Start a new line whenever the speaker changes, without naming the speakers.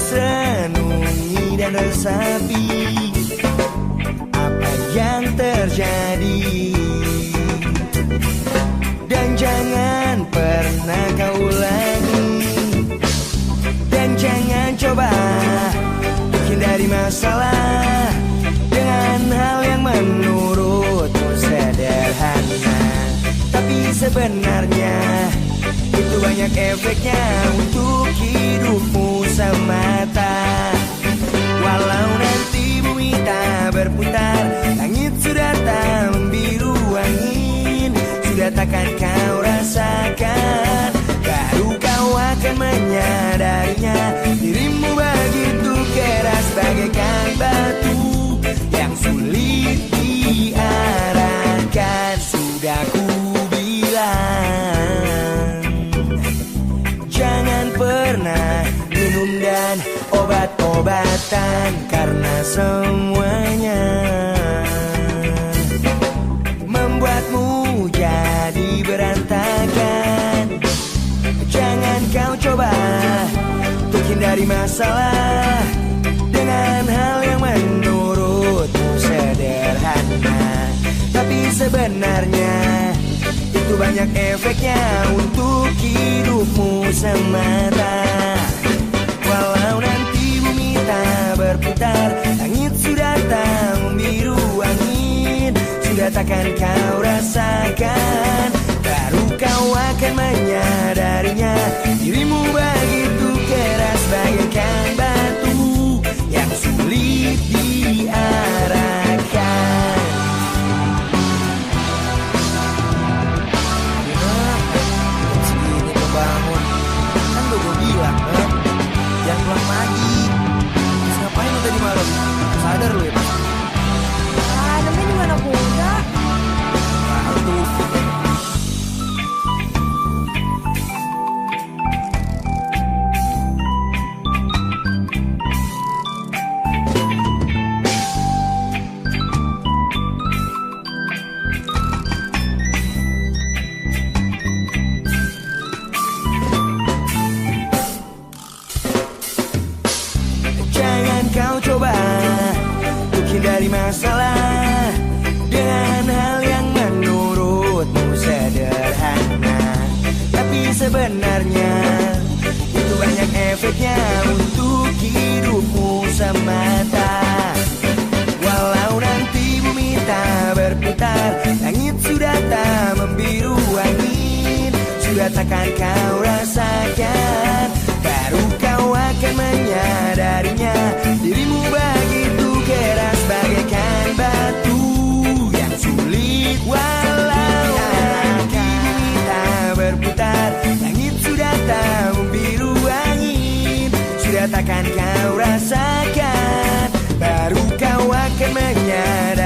tersenungi dan resapi apa yang terjadi. Dan jangan pernah kau ulangi, dan jangan coba hindari masalah dengan hal yang menurutmu sederhana, tapi sebenarnya itu banyak efeknya untuk hidupmu semata. Walau nanti bumi tak berputar, langit sudah tak membiru angin, sudah takkan kau rasakan, baru kau akan menyadarinya. Dirimu begitu keras bagaikan batu yang sulit diarahkan. Sudah ku bilang, jangan pernah minum dan obat-obatan, karena semuanya membuatmu jadi berantakan. Jangan kau coba untuk hindari masalah dengan hal yang menurutmu sederhana, tapi sebenarnya itu banyak efeknya untuk hidupmu semata. Walau nanti bumi tak berputar, langit sudah tak membiru angin, sudah takkan kau rasakan, baru kau akan menyadarinya. Dirimu begitu keras bagaikan batu yang sulit diarahkan. Segini kau bangun, kan gue bilang jangan pulang lagi. Terus ngapain lu tadi malam? Sadar lu ya?
Namanya juga anak muda.
Lalu jangan kau coba untuk hindari masalah dengan hal yang menurutmu sederhana, tapi sebenarnya itu banyak efeknya untuk hidupmu semata. Walau nanti bumi tak berputar, langit sudah tak membiru angin, sudah takkan kau rasakan, baru kau akan menyadarinya. Dirimu begitu keras bagaikan batu yang sulit. Walau nanti bumi tak berputar, langit sudah tak membiru angin, sudah takkan kau rasakan, baru kau akan menyadari.